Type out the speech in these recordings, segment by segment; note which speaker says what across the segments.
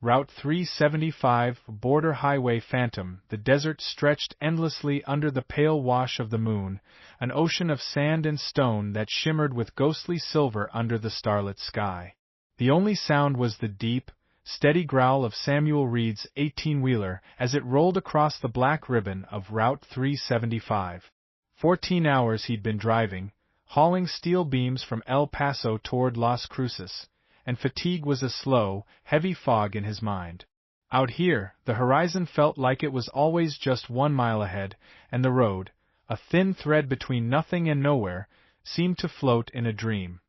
Speaker 1: Route 375, border highway phantom. The desert stretched endlessly under the pale wash of the moon, an ocean of sand and stone that shimmered with ghostly silver under the starlit sky. The only sound was the deep, steady growl of Samuel Reed's 18-wheeler as it rolled across the black ribbon of Route 375. 14 hours he'd been driving, hauling steel beams from El Paso toward Las Cruces, and fatigue was a slow, heavy fog in his mind. Out here, the horizon felt like it was always just 1 mile ahead, and the road, a thin thread between nothing and nowhere, seemed to float in a dream.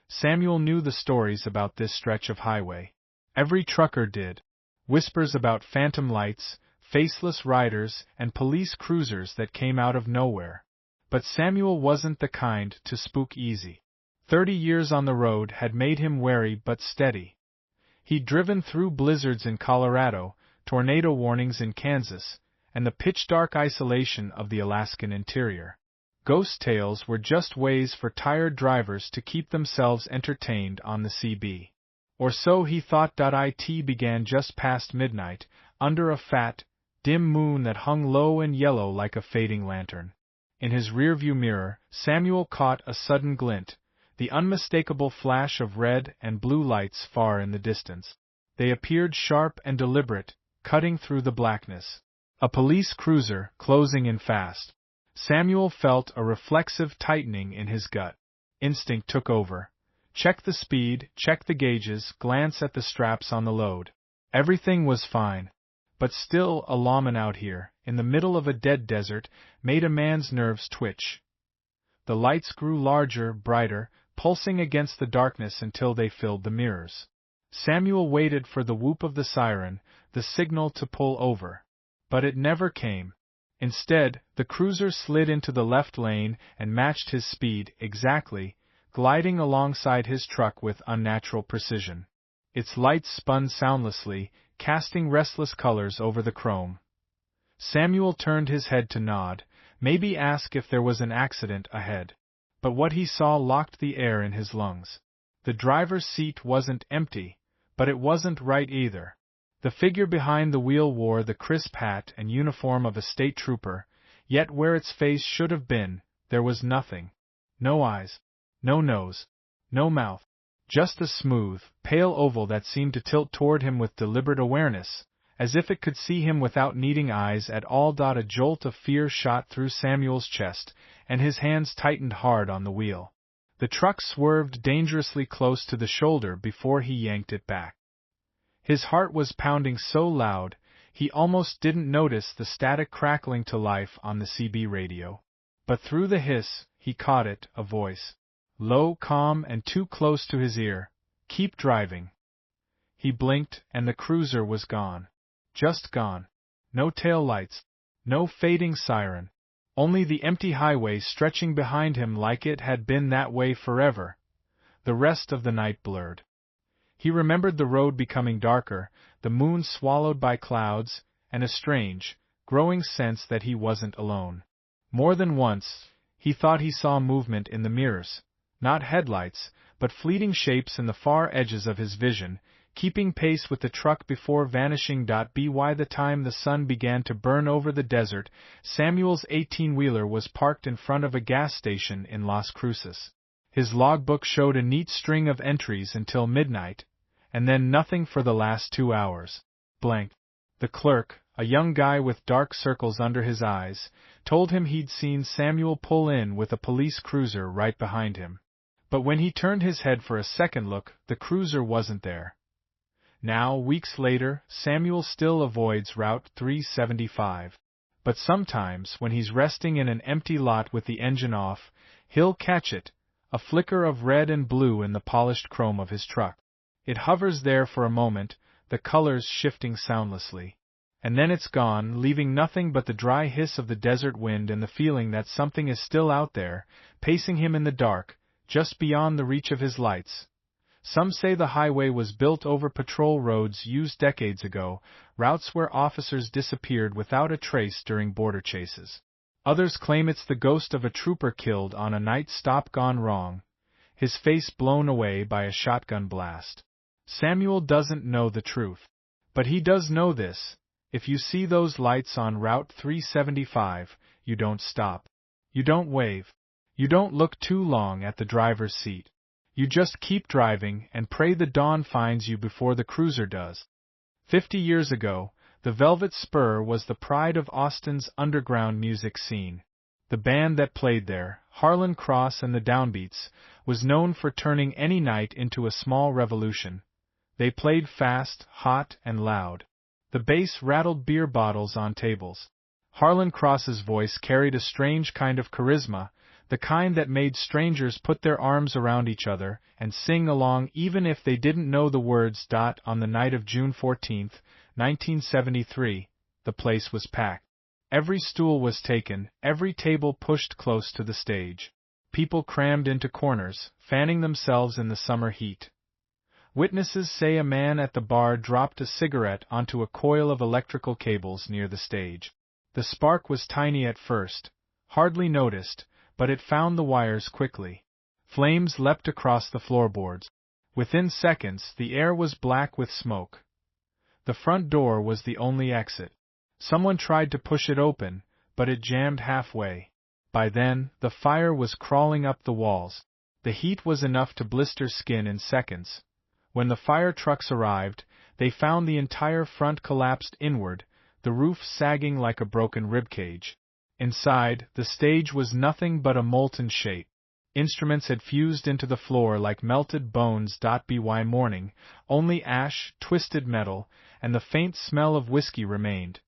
Speaker 1: Samuel knew the stories about this stretch of highway. Every trucker did. Whispers about phantom lights, faceless riders, and police cruisers that came out of nowhere. But Samuel wasn't the kind to spook easy. 30 years on the road had made him wary but steady. He'd driven through blizzards in Colorado, tornado warnings in Kansas, and the pitch-dark isolation of the Alaskan interior. Ghost tales were just ways for tired drivers to keep themselves entertained on the CB. Or so he thought. It began just past midnight, under a fat, dim moon that hung low and yellow like a fading lantern. In his rearview mirror, Samuel caught a sudden glint, the unmistakable flash of red and blue lights far in the distance. They appeared sharp and deliberate, cutting through the blackness. A police cruiser, closing in fast. Samuel felt a reflexive tightening in his gut. Instinct took over. Check the speed, check the gauges, glance at the straps on the load. Everything was fine. But still, a lawman out here, in the middle of a dead desert, made a man's nerves twitch. The lights grew larger, brighter, pulsing against the darkness until they filled the mirrors. Samuel waited for the whoop of the siren, the signal to pull over. But it never came. Instead, the cruiser slid into the left lane and matched his speed exactly, gliding alongside his truck with unnatural precision. Its lights spun soundlessly, casting restless colors over the chrome. Samuel turned his head to nod, maybe ask if there was an accident ahead. But what he saw locked the air in his lungs. The driver's seat wasn't empty, but it wasn't right either. The figure behind the wheel wore the crisp hat and uniform of a state trooper, yet where its face should have been, there was nothing. No eyes, no nose, no mouth. Just a smooth, pale oval that seemed to tilt toward him with deliberate awareness, as if it could see him without needing eyes at all. A jolt of fear shot through Samuel's chest, and his hands tightened hard on the wheel. The truck swerved dangerously close to the shoulder before he yanked it back. His heart was pounding so loud, he almost didn't notice the static crackling to life on the CB radio. But through the hiss, he caught it, a voice. Low, calm, and too close to his ear. Keep driving. He blinked, and the cruiser was gone. Just gone. No tail lights. No fading siren. Only the empty highway stretching behind him like it had been that way forever. The rest of the night blurred. He remembered the road becoming darker, the moon swallowed by clouds, and a strange, growing sense that he wasn't alone. More than once, he thought he saw movement in the mirrors. Not headlights, but fleeting shapes in the far edges of his vision, keeping pace with the truck before vanishing. By the time the sun began to burn over the desert, Samuel's 18-wheeler was parked in front of a gas station in Las Cruces. His logbook showed a neat string of entries until midnight, and then nothing for the last 2 hours. Blank. The clerk, a young guy with dark circles under his eyes, told him he'd seen Samuel pull in with a police cruiser right behind him. But when he turned his head for a second look, the cruiser wasn't there. Now, weeks later, Samuel still avoids Route 375. But sometimes, when he's resting in an empty lot with the engine off, he'll catch it, a flicker of red and blue in the polished chrome of his truck. It hovers there for a moment, the colors shifting soundlessly. And then it's gone, leaving nothing but the dry hiss of the desert wind and the feeling that something is still out there, pacing him in the dark, just beyond the reach of his lights. Some say the highway was built over patrol roads used decades ago, routes where officers disappeared without a trace during border chases. Others claim it's the ghost of a trooper killed on a night stop gone wrong, his face blown away by a shotgun blast. Samuel doesn't know the truth. But he does know this. If you see those lights on Route 375, you don't stop. You don't wave. You don't look too long at the driver's seat. You just keep driving and pray the dawn finds you before the cruiser does. 50 years ago, the Velvet Spur was the pride of Austin's underground music scene. The band that played there, Harlan Cross and the Downbeats, was known for turning any night into a small revolution. They played fast, hot, and loud. The bass rattled beer bottles on tables. Harlan Cross's voice carried a strange kind of charisma, the kind that made strangers put their arms around each other and sing along even if they didn't know the words. On the night of June 14, 1973, the place was packed. Every stool was taken, every table pushed close to the stage. People crammed into corners, fanning themselves in the summer heat. Witnesses say a man at the bar dropped a cigarette onto a coil of electrical cables near the stage. The spark was tiny at first, hardly noticed, but it found the wires quickly. Flames leapt across the floorboards. Within seconds, the air was black with smoke. The front door was the only exit. Someone tried to push it open, but it jammed halfway. By then, the fire was crawling up the walls. The heat was enough to blister skin in seconds. When the fire trucks arrived, they found the entire front collapsed inward, the roof sagging like a broken ribcage. Inside, the stage was nothing but a molten shape. Instruments had fused into the floor like melted bones. By morning, only ash, twisted metal, and the faint smell of whiskey remained.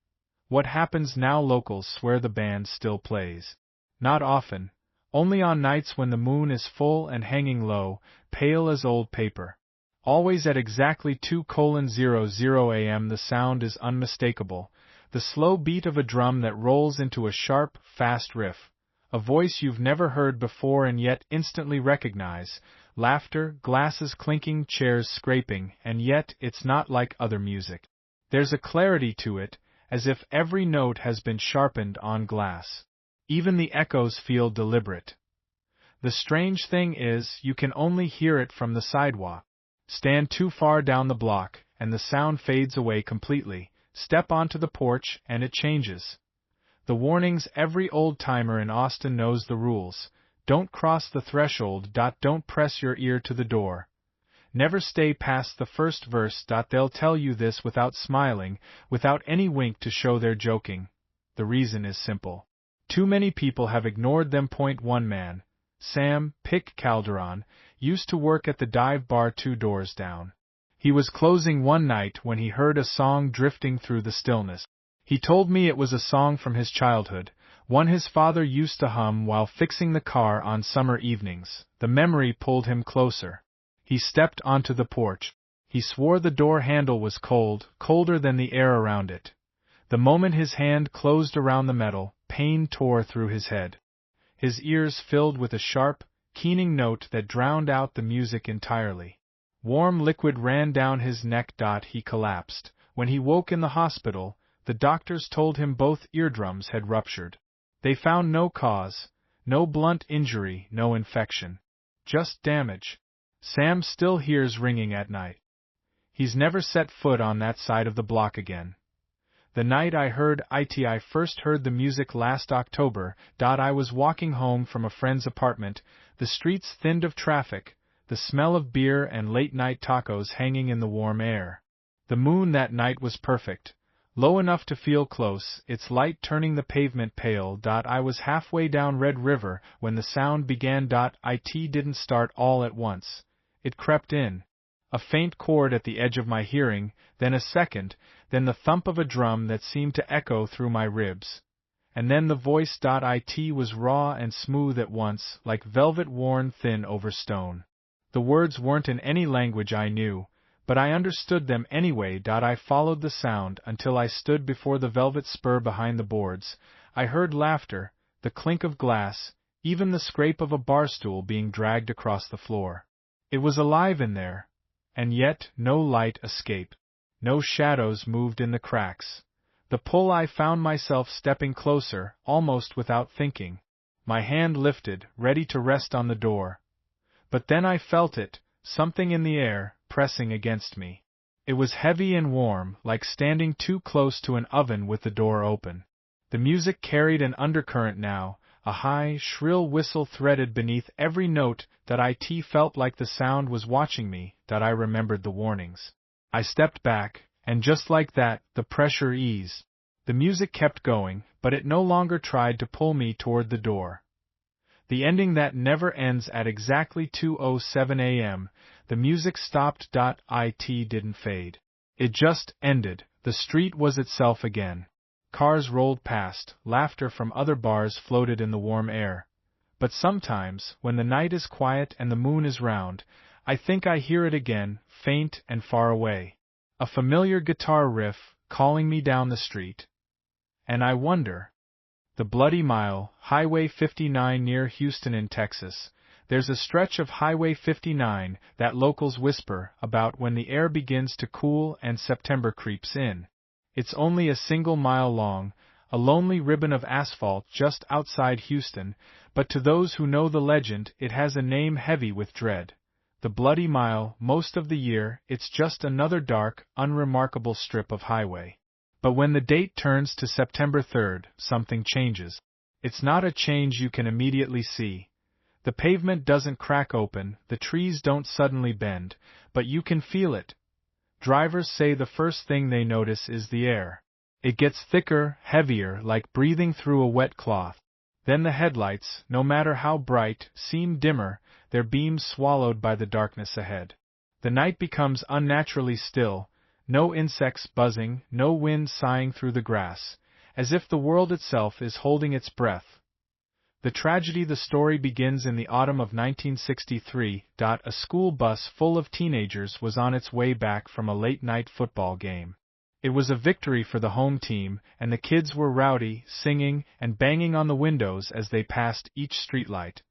Speaker 1: What happens now? Locals swear the band still plays. Not often, only on nights when the moon is full and hanging low, pale as old paper. Always at exactly 2:00 a.m. the sound is unmistakable, the slow beat of a drum that rolls into a sharp, fast riff, a voice you've never heard before and yet instantly recognize, laughter, glasses clinking, chairs scraping, and yet it's not like other music. There's a clarity to it, as if every note has been sharpened on glass. Even the echoes feel deliberate. The strange thing is, you can only hear it from the sidewalk. Stand too far down the block, and the sound fades away completely. Step onto the porch, and it changes. The warnings. Every old-timer in Austin knows the rules. Don't cross the threshold. Don't press your ear to the door. Never stay past the first verse. They'll tell you this without smiling, without any wink to show they're joking. The reason is simple. Too many people have ignored them. One man, Sam Pick Calderon, used to work at the dive bar 2 doors down. He was closing one night when he heard a song drifting through the stillness. He told me it was a song from his childhood, one his father used to hum while fixing the car on summer evenings. The memory pulled him closer. He stepped onto the porch. He swore the door handle was cold, colder than the air around it. The moment his hand closed around the metal, pain tore through his head. His ears filled with a sharp, keening note that drowned out the music entirely. Warm liquid ran down his neck. He collapsed. When he woke in the hospital, the doctors told him both eardrums had ruptured. They found no cause, no blunt injury, no infection. Just damage. Sam still hears ringing at night. He's never set foot on that side of the block again. The night I first heard the music last October. I was walking home from a friend's apartment, the streets thinned of traffic, the smell of beer and late-night tacos hanging in the warm air. The moon that night was perfect, low enough to feel close, its light turning the pavement pale. I was halfway down Red River when the sound began. It didn't start all at once. It crept in. A faint chord at the edge of my hearing, then a second, then the thump of a drum that seemed to echo through my ribs. And then the voice. It was raw and smooth at once, like velvet worn thin over stone. The words weren't in any language I knew, but I understood them anyway. I followed the sound until I stood before the Velvet Spur behind the boards. I heard laughter, the clink of glass, even the scrape of a bar stool being dragged across the floor. It was alive in there, and yet no light escaped. No shadows moved in the cracks. The pull. I found myself stepping closer, almost without thinking. My hand lifted, ready to rest on the door. But then I felt it, something in the air, pressing against me. It was heavy and warm, like standing too close to an oven with the door open. The music carried an undercurrent now, a high, shrill whistle threaded beneath every note that it felt like the sound was watching me, that I remembered the warnings. I stepped back, and just like that, the pressure eased. The music kept going, but it no longer tried to pull me toward the door. The ending that never ends at exactly 2:07 a.m., the music stopped. It didn't fade. It just ended. The street was itself again. Cars rolled past, laughter from other bars floated in the warm air. But sometimes, when the night is quiet and the moon is round, I think I hear it again, faint and far away. A familiar guitar riff, calling me down the street. And I wonder. The Bloody Mile, Highway 59 near Houston in Texas. There's a stretch of Highway 59 that locals whisper about when the air begins to cool and September creeps in. It's only a single mile long, a lonely ribbon of asphalt just outside Houston, but to those who know the legend, it has a name heavy with dread. The Bloody Mile, most of the year, it's just another dark, unremarkable strip of highway. But when the date turns to September 3rd, something changes. It's not a change you can immediately see. The pavement doesn't crack open, the trees don't suddenly bend, but you can feel it. Drivers say the first thing they notice is the air. It gets thicker, heavier, like breathing through a wet cloth. Then the headlights, no matter how bright, seem dimmer, their beams swallowed by the darkness ahead. The night becomes unnaturally still. No insects buzzing, no wind sighing through the grass, as if the world itself is holding its breath. The tragedy. The story begins in the autumn of 1963. A school bus full of teenagers was on its way back from a late-night football game. It was a victory for the home team, and the kids were rowdy, singing, and banging on the windows as they passed each streetlight.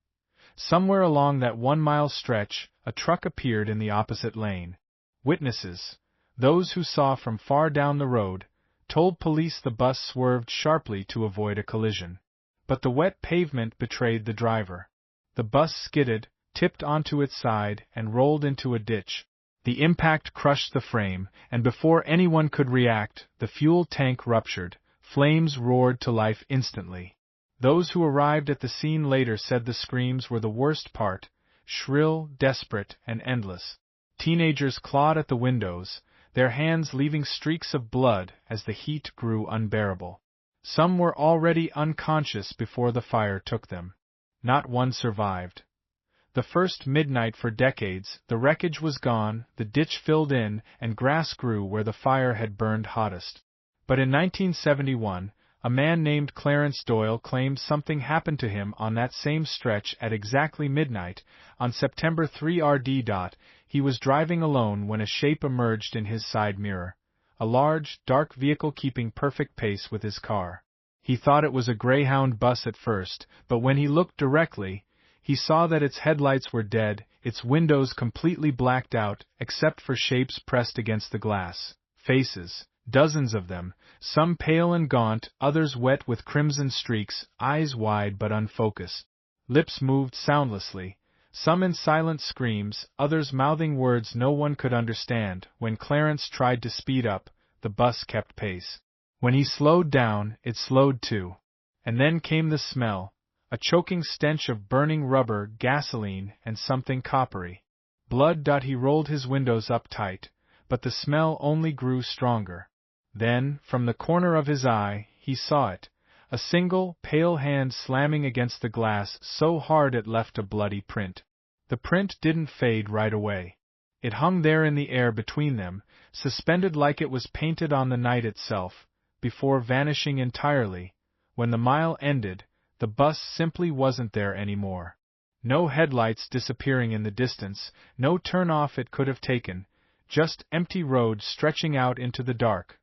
Speaker 1: Somewhere along that 1-mile stretch, a truck appeared in the opposite lane. Witnesses, those who saw from far down the road, told police the bus swerved sharply to avoid a collision. But the wet pavement betrayed the driver. The bus skidded, tipped onto its side, and rolled into a ditch. The impact crushed the frame, and before anyone could react, the fuel tank ruptured. Flames roared to life instantly. Those who arrived at the scene later said the screams were the worst part, shrill, desperate, and endless. Teenagers clawed at the windows, their hands leaving streaks of blood as the heat grew unbearable. Some were already unconscious before the fire took them. Not one survived. The first midnight for decades, the wreckage was gone, the ditch filled in, and grass grew where the fire had burned hottest. But in 1971, a man named Clarence Doyle claimed something happened to him on that same stretch at exactly midnight, on September 3 RD. He was driving alone when a shape emerged in his side mirror. A large, dark vehicle keeping perfect pace with his car. He thought it was a Greyhound bus at first, but when he looked directly, he saw that its headlights were dead, its windows completely blacked out, except for shapes pressed against the glass. Faces, dozens of them, some pale and gaunt, others wet with crimson streaks, eyes wide but unfocused. Lips moved soundlessly, some in silent screams, others mouthing words no one could understand. When Clarence tried to speed up, the bus kept pace. When he slowed down, it slowed too. And then came the smell, a choking stench of burning rubber, gasoline, and something coppery. Blood. He rolled his windows up tight, but the smell only grew stronger. Then, from the corner of his eye, he saw it. A single, pale hand slamming against the glass so hard it left a bloody print. The print didn't fade right away. It hung there in the air between them, suspended like it was painted on the night itself, before vanishing entirely. When the mile ended, the bus simply wasn't there anymore. No headlights disappearing in the distance, no turn-off it could have taken, just empty road stretching out into the dark.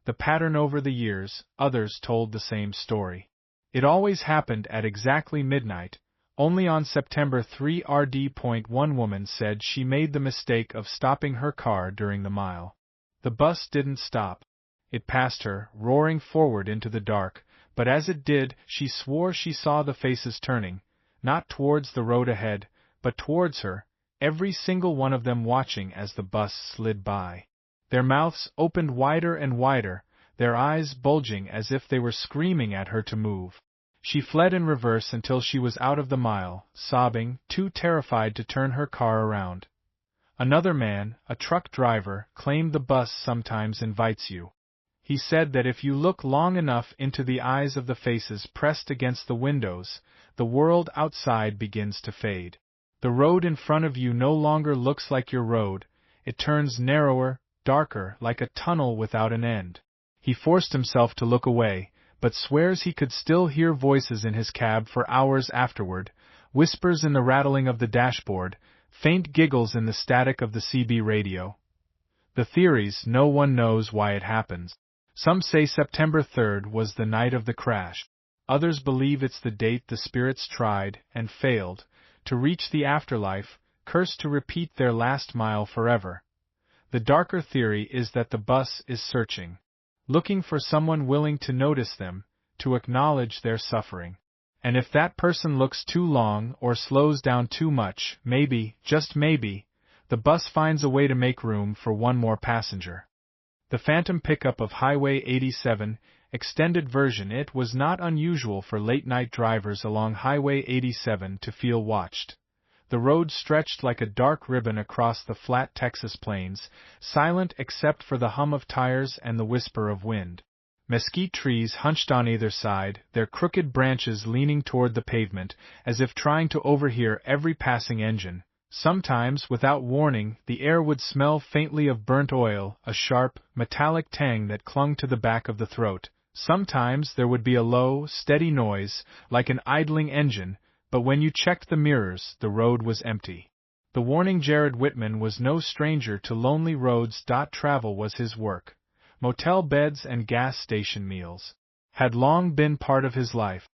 Speaker 1: The pattern over the years, others told the same story. It always happened at exactly midnight. Only on September 3 RD. One woman said she made the mistake of stopping her car during the mile. The bus didn't stop. It passed her, roaring forward into the dark, but as it did, she swore she saw the faces turning, not towards the road ahead, but towards her, every single one of them watching as the bus slid by. Their mouths opened wider and wider, their eyes bulging as if they were screaming at her to move. She fled in reverse until she was out of the mile, sobbing, too terrified to turn her car around. Another man, a truck driver, claimed the bus sometimes invites you. He said that if you look long enough into the eyes of the faces pressed against the windows, the world outside begins to fade. The road in front of you no longer looks like your road, it turns narrower, darker, like a tunnel without an end. He forced himself to look away, but swears he could still hear voices in his cab for hours afterward, whispers in the rattling of the dashboard, faint giggles in the static of the CB radio. The theories, no one knows why it happens. Some say September 3rd was the night of the crash. Others believe it's the date the spirits tried, and failed, to reach the afterlife, cursed to repeat their last mile forever. The darker theory is that the bus is searching, looking for someone willing to notice them, to acknowledge their suffering. And if that person looks too long or slows down too much, maybe, just maybe, the bus finds a way to make room for one more passenger. The phantom pickup of Highway 87, extended version. It was not unusual for late-night drivers along Highway 87 to feel watched. The road stretched like a dark ribbon across the flat Texas plains, silent except for the hum of tires and the whisper of wind. Mesquite trees hunched on either side, their crooked branches leaning toward the pavement, as if trying to overhear every passing engine. Sometimes, without warning, the air would smell faintly of burnt oil, a sharp, metallic tang that clung to the back of the throat. Sometimes there would be a low, steady noise, like an idling engine, but when you checked the mirrors, the road was empty. The warning. Jared Whitman was no stranger to lonely roads. Travel was his work. Motel beds and gas station meals had long been part of his life.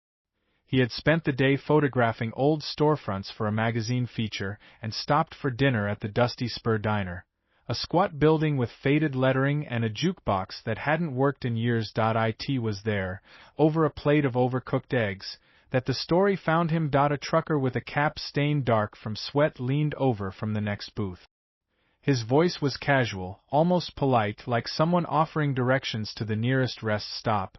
Speaker 1: He had spent the day photographing old storefronts for a magazine feature and stopped for dinner at the Dusty Spur Diner, a squat building with faded lettering and a jukebox that hadn't worked in years. It was there, over a plate of overcooked eggs, that the story found him. A trucker with a cap stained dark from sweat leaned over from the next booth. His voice was casual, almost polite, like someone offering directions to the nearest rest stop.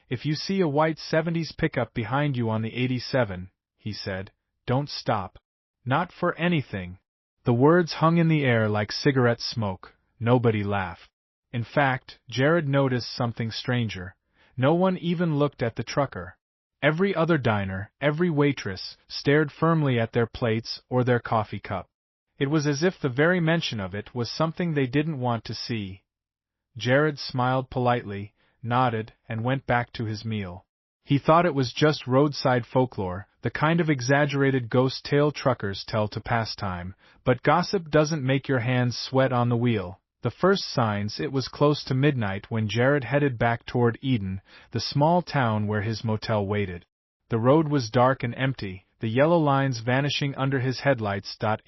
Speaker 1: "If you see a white 70s pickup behind you on the 87, he said, "don't stop. Not for anything." The words hung in the air like cigarette smoke. Nobody laughed. In fact, Jared noticed something stranger. No one even looked at the trucker. Every other diner, every waitress, stared firmly at their plates or their coffee cup. It was as if the very mention of it was something they didn't want to see. Jared smiled politely, nodded, and went back to his meal. He thought it was just roadside folklore, the kind of exaggerated ghost tale truckers tell to pass time, but gossip doesn't make your hands sweat on the wheel. The first signs. It was close to midnight when Jared headed back toward Eden, the small town where his motel waited. The road was dark and empty, the yellow lines vanishing under his headlights. At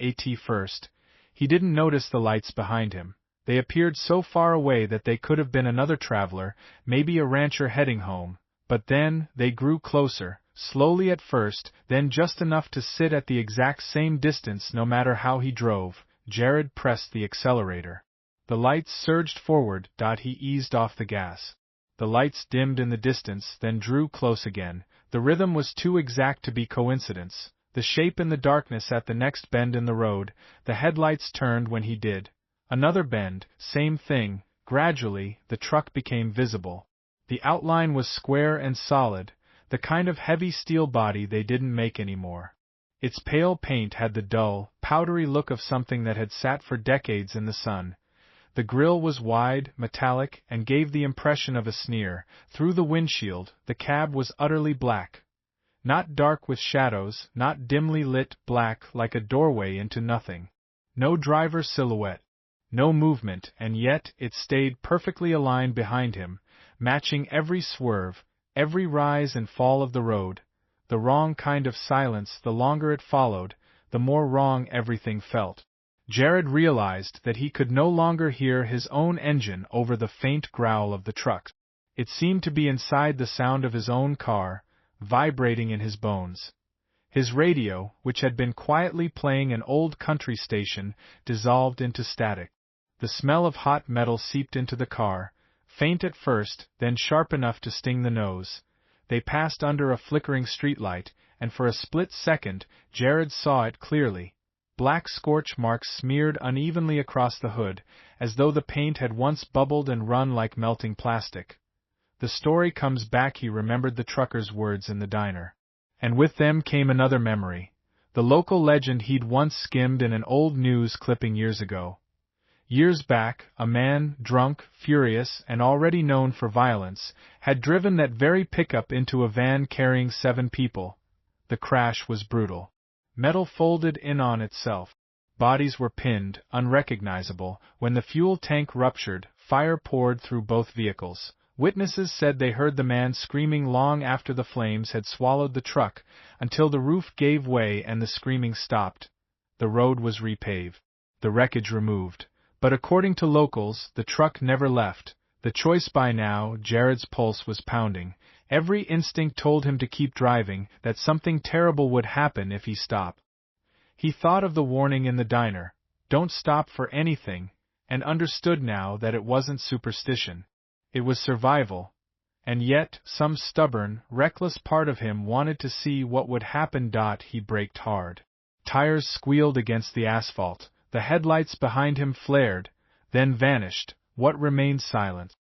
Speaker 1: first, he didn't notice the lights behind him. They appeared so far away that they could have been another traveler, maybe a rancher heading home. But then, they grew closer, slowly at first, then just enough to sit at the exact same distance no matter how he drove. Jared pressed the accelerator. The lights surged forward. He eased off the gas. The lights dimmed in the distance, then drew close again. The rhythm was too exact to be coincidence. The shape in the darkness at the next bend in the road. The headlights turned when he did. Another bend, same thing. Gradually, the truck became visible. The outline was square and solid, the kind of heavy steel body they didn't make anymore. Its pale paint had the dull, powdery look of something that had sat for decades in the sun. The grille was wide, metallic, and gave the impression of a sneer. Through the windshield, the cab was utterly black. Not dark with shadows, not dimly lit, black like a doorway into nothing. No driver silhouette. No movement, and yet it stayed perfectly aligned behind him, matching every swerve, every rise and fall of the road. The wrong kind of silence. The longer it followed, the more wrong everything felt. Jared realized that he could no longer hear his own engine over the faint growl of the truck. It seemed to be inside the sound of his own car, vibrating in his bones. His radio, which had been quietly playing an old country station, dissolved into static. The smell of hot metal seeped into the car, faint at first, then sharp enough to sting the nose. They passed under a flickering streetlight, and for a split second, Jared saw it clearly. Black scorch marks smeared unevenly across the hood, as though the paint had once bubbled and run like melting plastic. The story comes back. He remembered the trucker's words in the diner. And with them came another memory. The local legend he'd once skimmed in an old news clipping years ago. Years back, a man, drunk, furious, and already known for violence, had driven that very pickup into a van carrying 7 people. The crash was brutal. Metal folded in on itself. Bodies were pinned, unrecognizable. When the fuel tank ruptured, fire poured through both vehicles. Witnesses said they heard the man screaming long after the flames had swallowed the truck, until the roof gave way and the screaming stopped. The road was repaved. The wreckage removed. But according to locals, the truck never left. The choice by now. Jared's pulse was pounding. Every instinct told him to keep driving, that something terrible would happen if he stopped. He thought of the warning in the diner, "Don't stop for anything," and understood now that it wasn't superstition. It was survival. And yet, some stubborn, reckless part of him wanted to see what would happen. He braked hard. Tires squealed against the asphalt. The headlights behind him flared, then vanished. What remained silent?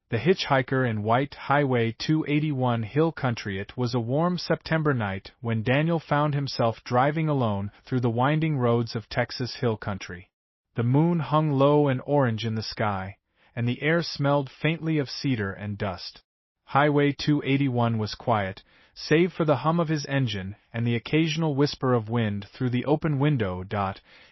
Speaker 1: The hitchhiker in white. Highway 281 Hill Country. It was a warm September night when Daniel found himself driving alone through the winding roads of Texas Hill Country. The moon hung low and orange in the sky, and the air smelled faintly of cedar and dust. Highway 281 was quiet, save for the hum of his engine and the occasional whisper of wind through the open window.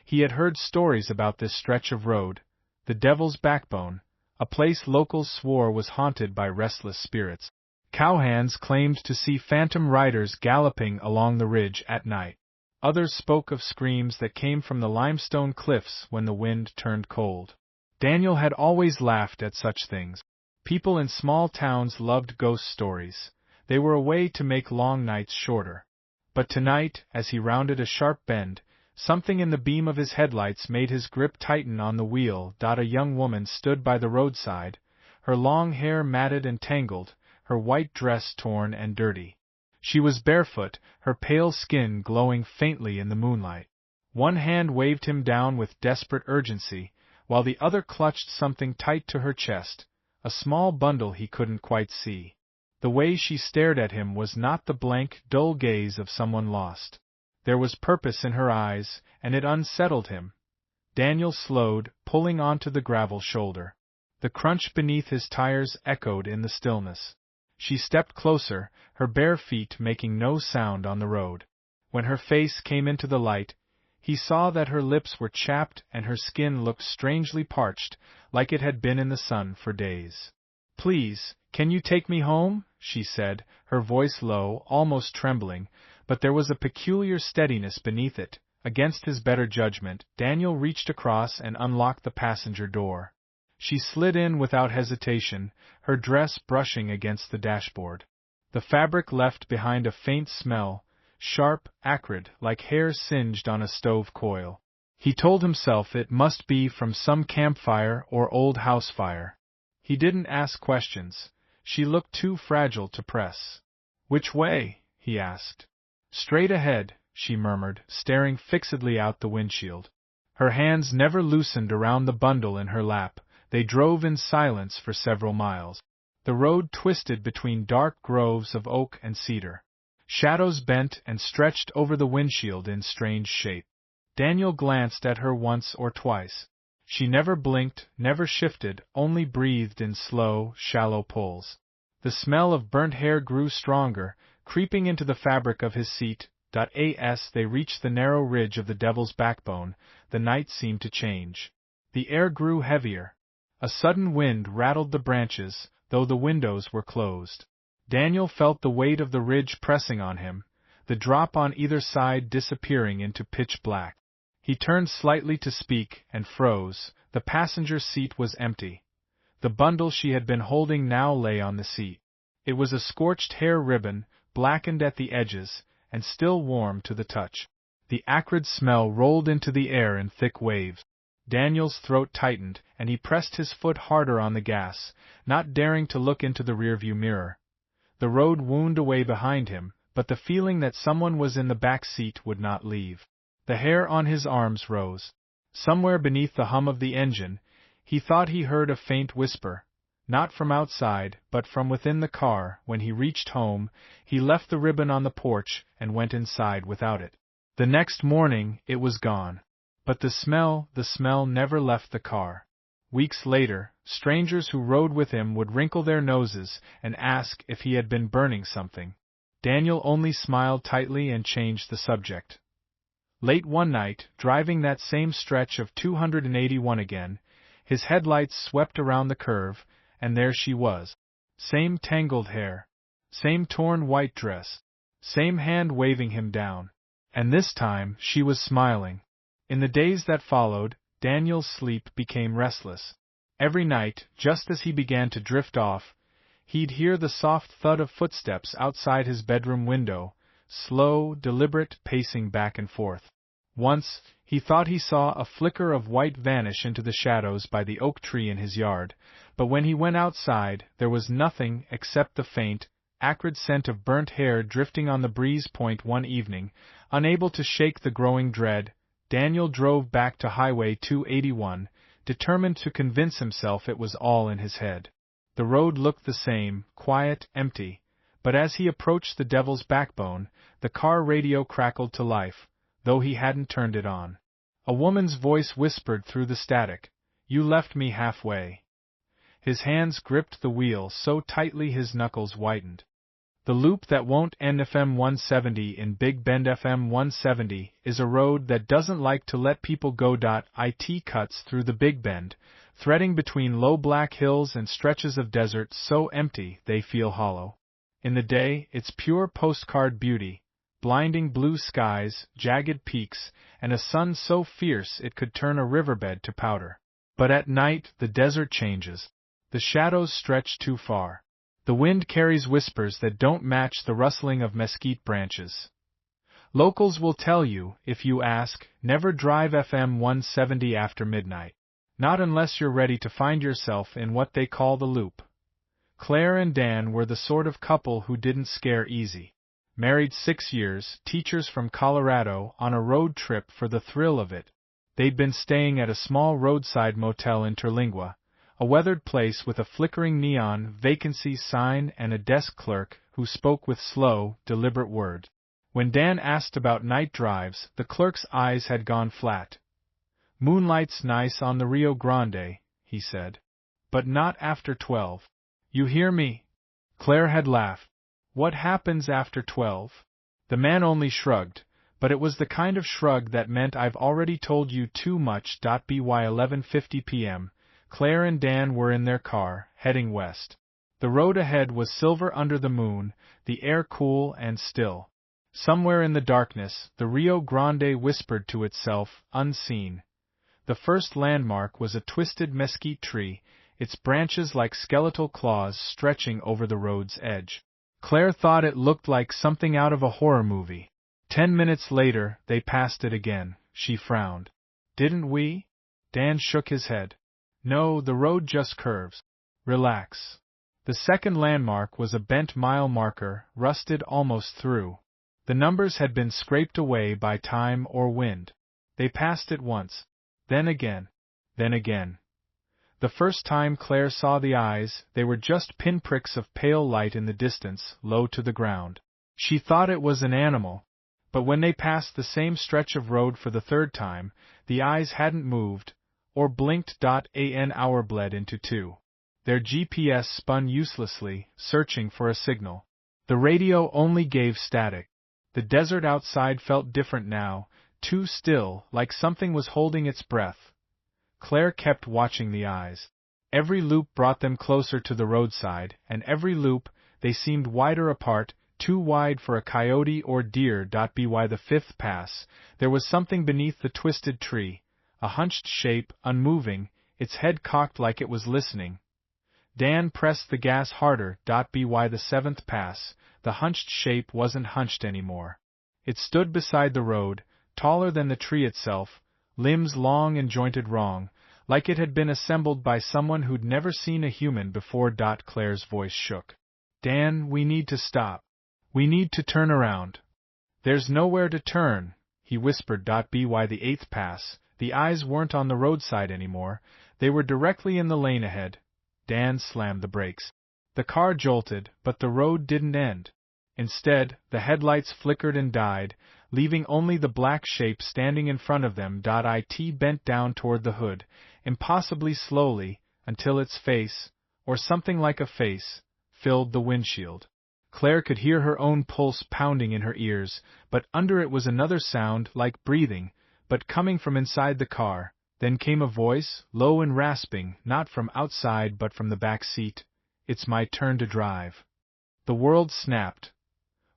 Speaker 1: He had heard stories about this stretch of road, the Devil's Backbone, a place locals swore was haunted by restless spirits. Cowhands claimed to see phantom riders galloping along the ridge at night. Others spoke of screams that came from the limestone cliffs when the wind turned cold. Daniel had always laughed at such things. People in small towns loved ghost stories. They were a way to make long nights shorter. But tonight, as he rounded a sharp bend, something in the beam of his headlights made his grip tighten on the wheel. A young woman stood by the roadside, her long hair matted and tangled, her white dress torn and dirty. She was barefoot, her pale skin glowing faintly in the moonlight. One hand waved him down with desperate urgency, while the other clutched something tight to her chest, a small bundle he couldn't quite see. The way she stared at him was not the blank, dull gaze of someone lost. There was purpose in her eyes, and it unsettled him. Daniel slowed, pulling onto the gravel shoulder. The crunch beneath his tires echoed in the stillness. She stepped closer, her bare feet making no sound on the road. When her face came into the light, he saw that her lips were chapped and her skin looked strangely parched, like it had been in the sun for days. "Please, can you take me home?" she said, her voice low, almost trembling, but there was a peculiar steadiness beneath it. Against his better judgment, Daniel reached across and unlocked the passenger door. She slid in without hesitation, her dress brushing against the dashboard. The fabric left behind a faint smell, sharp, acrid, like hair singed on a stove coil. He told himself it must be from some campfire or old house fire. He didn't ask questions. She looked too fragile to press. "Which way?" he asked. "Straight ahead," she murmured, staring fixedly out the windshield. Her hands never loosened around the bundle in her lap. They drove in silence for several miles. The road twisted between dark groves of oak and cedar. Shadows bent and stretched over the windshield in strange shape. Daniel glanced at her once or twice. She never blinked, never shifted, only breathed in slow, shallow pulls. The smell of burnt hair grew stronger, creeping into the fabric of his seat. As they reached the narrow ridge of the Devil's Backbone, the night seemed to change. The air grew heavier. A sudden wind rattled the branches, though the windows were closed. Daniel felt the weight of the ridge pressing on him, the drop on either side disappearing into pitch black. He turned slightly to speak and froze. The passenger seat was empty. The bundle she had been holding now lay on the seat. It was a scorched hair ribbon, blackened at the edges, and still warm to the touch. The acrid smell rolled into the air in thick waves. Daniel's throat tightened, and he pressed his foot harder on the gas, not daring to look into the rearview mirror. The road wound away behind him, but the feeling that someone was in the back seat would not leave. The hair on his arms rose. Somewhere beneath the hum of the engine, he thought he heard a faint whisper. Not from outside, but from within the car. When he reached home, he left the ribbon on the porch and went inside without it. The next morning, it was gone. But the smell never left the car. Weeks later, strangers who rode with him would wrinkle their noses and ask if he had been burning something. Daniel only smiled tightly and changed the subject. Late one night, driving that same stretch of 281 again, his headlights swept around the curve, and there she was. Same tangled hair, same torn white dress, same hand waving him down. And this time, she was smiling. In the days that followed, Daniel's sleep became restless. Every night, just as he began to drift off, he'd hear the soft thud of footsteps outside his bedroom window, slow, deliberate pacing back and forth. Once, he thought he saw a flicker of white vanish into the shadows by the oak tree in his yard, but when he went outside, there was nothing except the faint, acrid scent of burnt hair drifting on the breeze. One evening, unable to shake the growing dread, Daniel drove back to Highway 281, determined to convince himself it was all in his head. The road looked the same, quiet, empty, but as he approached the Devil's Backbone, the car radio crackled to life, though he hadn't turned it on. A woman's voice whispered through the static, "You left me halfway." His hands gripped the wheel so tightly his knuckles whitened. The loop that won't end. FM 170 in Big Bend. FM 170 is a road that doesn't like to let people go. It cuts through the Big Bend, threading between low black hills and stretches of desert so empty they feel hollow. In the day, it's pure postcard beauty, blinding blue skies, jagged peaks, and a sun so fierce it could turn a riverbed to powder. But at night, the desert changes. The shadows stretch too far. The wind carries whispers that don't match the rustling of mesquite branches. Locals will tell you, if you ask, never drive FM 170 after midnight. Not unless you're ready to find yourself in what they call the loop. Claire and Dan were the sort of couple who didn't scare easy. Married 6 years, teachers from Colorado, on a road trip for the thrill of it. They'd been staying at a small roadside motel in Terlingua, a weathered place with a flickering neon vacancy sign and a desk clerk who spoke with slow, deliberate words. When Dan asked about night drives, the clerk's eyes had gone flat. "Moonlight's nice on the Rio Grande," he said. "But not after 12. You hear me?" Claire had laughed. "What happens after 12? The man only shrugged, but it was the kind of shrug that meant I've already told you too much. By 11:50 p.m., Claire and Dan were in their car, heading west. The road ahead was silver under the moon, the air cool and still. Somewhere in the darkness, the Rio Grande whispered to itself, unseen. The first landmark was a twisted mesquite tree, its branches like skeletal claws stretching over the road's edge. Claire thought it looked like something out of a horror movie. 10 minutes later, they passed it again. She frowned. "Didn't we?" Dan shook his head. "No, the road just curves. Relax." The second landmark was a bent mile marker, rusted almost through. The numbers had been scraped away by time or wind. They passed it once, then again, then again. The first time Claire saw the eyes, they were just pinpricks of pale light in the distance, low to the ground. She thought it was an animal, but when they passed the same stretch of road for the third time, the eyes hadn't moved, or blinked. An hour bled into 2. Their GPS spun uselessly, searching for a signal. The radio only gave static. The desert outside felt different now, too still, like something was holding its breath. Claire kept watching the eyes. Every loop brought them closer to the roadside, and every loop, they seemed wider apart, too wide for a coyote or deer. By the fifth pass, there was something beneath the twisted tree, a hunched shape, unmoving, its head cocked like it was listening. Dan pressed the gas harder. By the seventh pass, the hunched shape wasn't hunched anymore. It stood beside the road, taller than the tree itself, limbs long and jointed wrong, like it had been assembled by someone who'd never seen a human before. Claire's voice shook. Dan, we need to stop. We need to turn around. There's nowhere to turn, he whispered. By the eighth pass, the eyes weren't on the roadside anymore, they were directly in the lane ahead. Dan slammed the brakes. The car jolted, but the road didn't end. Instead, the headlights flickered and died, leaving only the black shape standing in front of them. It bent down toward the hood, impossibly slowly, until its face, or something like a face, filled the windshield. Claire could hear her own pulse pounding in her ears, but under it was another sound, like breathing, but coming from inside the car. Then came a voice, low and rasping, not from outside but from the back seat. It's my turn to drive. The world snapped.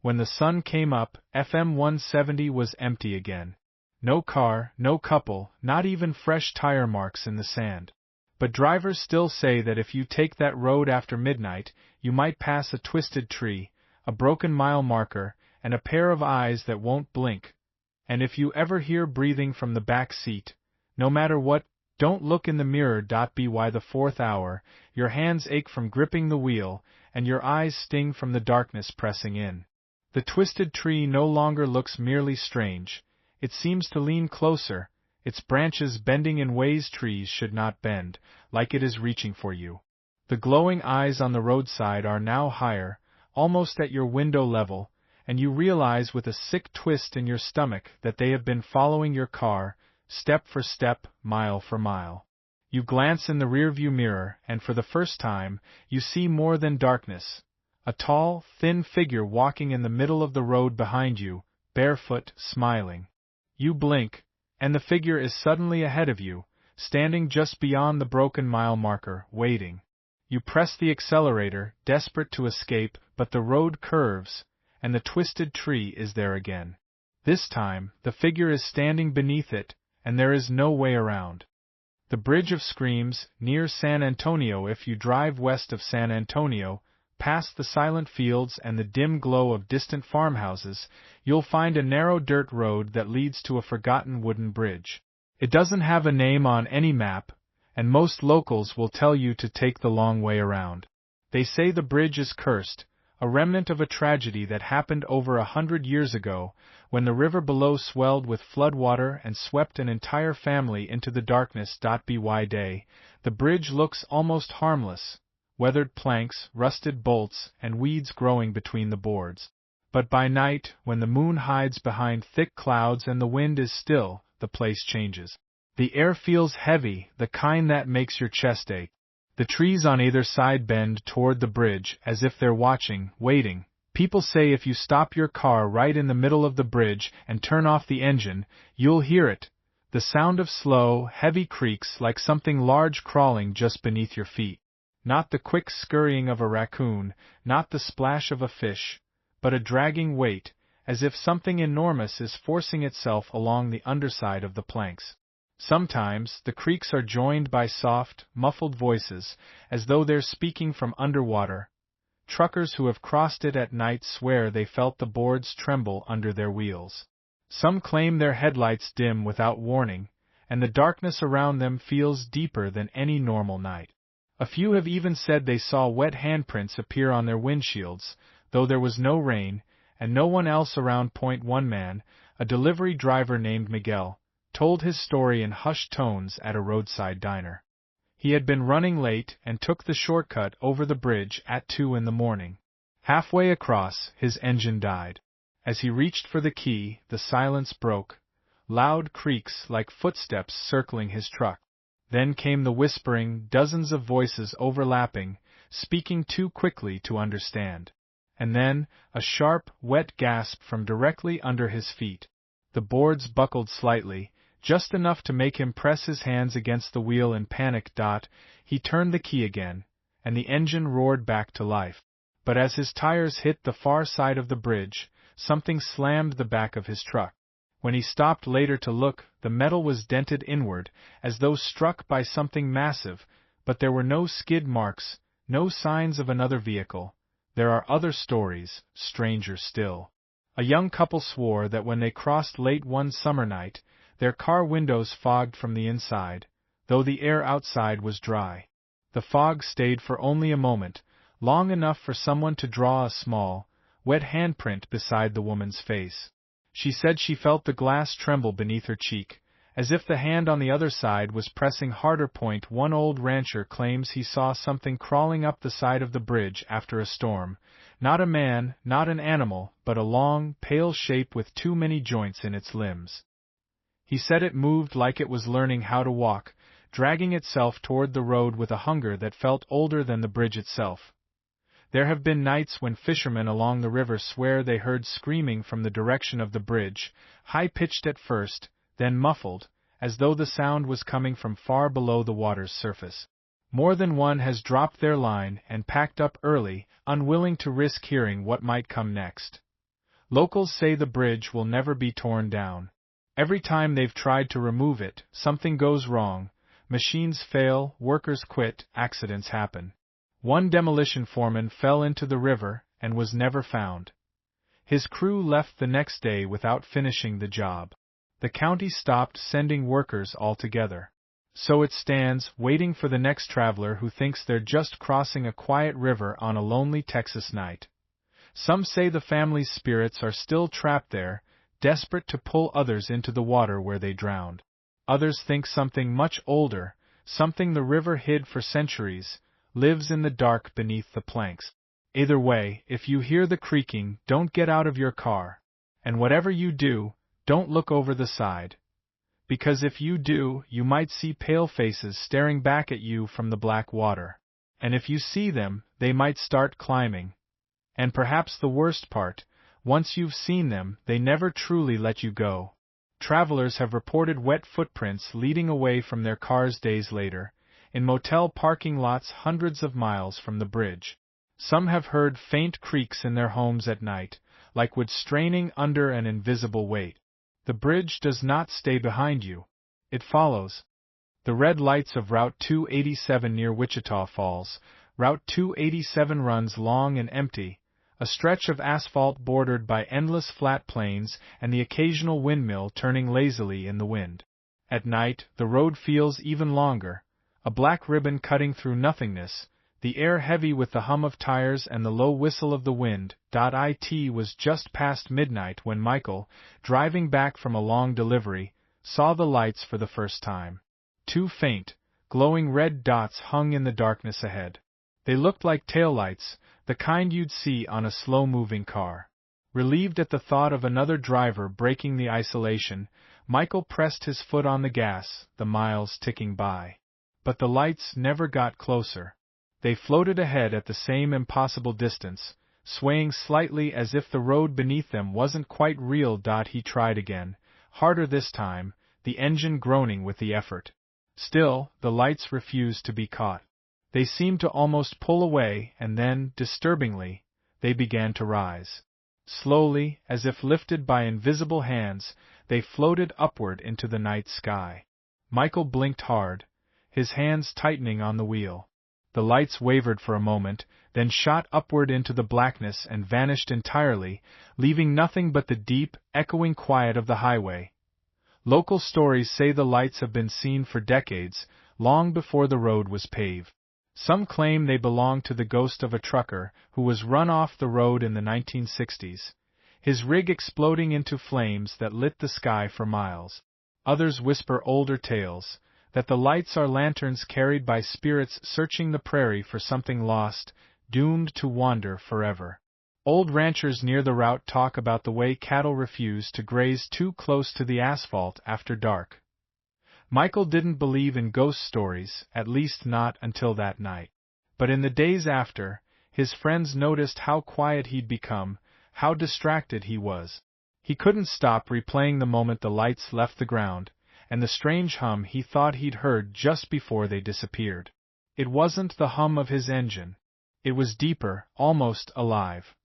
Speaker 1: When the sun came up, FM 170 was empty again. No car, no couple, not even fresh tire marks in the sand. But drivers still say that if you take that road after midnight, you might pass a twisted tree, a broken mile marker, and a pair of eyes that won't blink. And if you ever hear breathing from the back seat, no matter what, don't look in the mirror. By the fourth hour, your hands ache from gripping the wheel, and your eyes sting from the darkness pressing in. The twisted tree no longer looks merely strange. It seems to lean closer, its branches bending in ways trees should not bend, like it is reaching for you. The glowing eyes on the roadside are now higher, almost at your window level, and you realize with a sick twist in your stomach that they have been following your car, step for step, mile for mile. You glance in the rearview mirror, and for the first time, you see more than darkness. A tall, thin figure walking in the middle of the road behind you, barefoot, smiling. You blink, and the figure is suddenly ahead of you, standing just beyond the broken mile marker, waiting. You press the accelerator, desperate to escape, but the road curves, and the twisted tree is there again. This time, the figure is standing beneath it, and there is no way around. The Bridge of Screams, near San Antonio. If you drive west of San Antonio, past the silent fields and the dim glow of distant farmhouses, you'll find a narrow dirt road that leads to a forgotten wooden bridge. It doesn't have a name on any map, and most locals will tell you to take the long way around. They say the bridge is cursed, a remnant of a tragedy that happened over 100 years ago, when the river below swelled with floodwater and swept an entire family into the darkness. By day, the bridge looks almost harmless, weathered planks, rusted bolts, and weeds growing between the boards. But by night, when the moon hides behind thick clouds and the wind is still, the place changes. The air feels heavy, the kind that makes your chest ache. The trees on either side bend toward the bridge as if they're watching, waiting. People say if you stop your car right in the middle of the bridge and turn off the engine, you'll hear it. The sound of slow, heavy creaks like something large crawling just beneath your feet. Not the quick scurrying of a raccoon, not the splash of a fish, but a dragging weight, as if something enormous is forcing itself along the underside of the planks. Sometimes, the creaks are joined by soft, muffled voices, as though they're speaking from underwater. Truckers who have crossed it at night swear they felt the boards tremble under their wheels. Some claim their headlights dim without warning, and the darkness around them feels deeper than any normal night. A few have even said they saw wet handprints appear on their windshields, though there was no rain, and no one else around. One man, a delivery driver named Miguel, told his story in hushed tones at a roadside diner. He had been running late and took the shortcut over the bridge at 2 a.m. Halfway across, his engine died. As he reached for the key, the silence broke. Loud creaks like footsteps circling his truck. Then came the whispering, dozens of voices overlapping, speaking too quickly to understand. And then, a sharp, wet gasp from directly under his feet. The boards buckled slightly, just enough to make him press his hands against the wheel in panic. He turned the key again, and the engine roared back to life. But as his tires hit the far side of the bridge, something slammed the back of his truck. When he stopped later to look, the metal was dented inward, as though struck by something massive, but there were no skid marks, no signs of another vehicle. There are other stories, stranger still. A young couple swore that when they crossed late one summer night, their car windows fogged from the inside, though the air outside was dry. The fog stayed for only a moment, long enough for someone to draw a small, wet handprint beside the woman's face. She said she felt the glass tremble beneath her cheek, as if the hand on the other side was pressing harder. One old rancher claims he saw something crawling up the side of the bridge after a storm, not a man, not an animal, but a long, pale shape with too many joints in its limbs. He said it moved like it was learning how to walk, dragging itself toward the road with a hunger that felt older than the bridge itself. There have been nights when fishermen along the river swear they heard screaming from the direction of the bridge, high-pitched at first, then muffled, as though the sound was coming from far below the water's surface. More than one has dropped their line and packed up early, unwilling to risk hearing what might come next. Locals say the bridge will never be torn down. Every time they've tried to remove it, something goes wrong. Machines fail, workers quit, accidents happen. One demolition foreman fell into the river and was never found. His crew left the next day without finishing the job. The county stopped sending workers altogether. So it stands, waiting for the next traveler who thinks they're just crossing a quiet river on a lonely Texas night. Some say the family's spirits are still trapped there, desperate to pull others into the water where they drowned. Others think something much older, something the river hid for centuries, lives in the dark beneath the planks. Either way, if you hear the creaking, don't get out of your car. And whatever you do, don't look over the side. Because if you do, you might see pale faces staring back at you from the black water. And if you see them, they might start climbing. And perhaps the worst part, once you've seen them, they never truly let you go. Travelers have reported wet footprints leading away from their cars days later, in motel parking lots hundreds of miles from the bridge. Some have heard faint creaks in their homes at night, like wood straining under an invisible weight. The bridge does not stay behind you. It follows. The red lights of Route 287 near Wichita Falls. Route 287 runs long and empty, a stretch of asphalt bordered by endless flat plains and the occasional windmill turning lazily in the wind. At night, the road feels even longer, a black ribbon cutting through nothingness, the air heavy with the hum of tires and the low whistle of the wind. It was just past midnight when Michael, driving back from a long delivery, saw the lights for the first time. Two faint, glowing red dots hung in the darkness ahead. They looked like taillights, the kind you'd see on a slow-moving car. Relieved at the thought of another driver breaking the isolation, Michael pressed his foot on the gas, the miles ticking by. But the lights never got closer. They floated ahead at the same impossible distance, swaying slightly as if the road beneath them wasn't quite real. He tried again, harder this time, the engine groaning with the effort. Still, the lights refused to be caught. They seemed to almost pull away, and then, disturbingly, they began to rise. Slowly, as if lifted by invisible hands, they floated upward into the night sky. Michael blinked hard, his hands tightening on the wheel. The lights wavered for a moment, then shot upward into the blackness and vanished entirely, leaving nothing but the deep, echoing quiet of the highway. Local stories say the lights have been seen for decades, long before the road was paved. Some claim they belong to the ghost of a trucker who was run off the road in the 1960s, his rig exploding into flames that lit the sky for miles. Others whisper older tales, that the lights are lanterns carried by spirits searching the prairie for something lost, doomed to wander forever. Old ranchers near the route talk about the way cattle refuse to graze too close to the asphalt after dark. Michael didn't believe in ghost stories, at least not until that night. But in the days after, his friends noticed how quiet he'd become, how distracted he was. He couldn't stop replaying the moment the lights left the ground, and the strange hum he thought he'd heard just before they disappeared. It wasn't the hum of his engine. It was deeper, almost alive.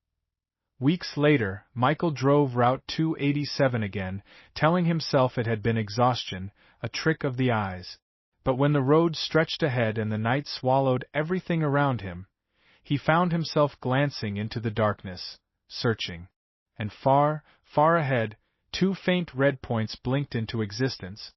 Speaker 1: Weeks later, Michael drove Route 287 again, telling himself it had been exhaustion, a trick of the eyes. But when the road stretched ahead and the night swallowed everything around him, he found himself glancing into the darkness, searching. And far, far ahead, 2 faint red points blinked into existence.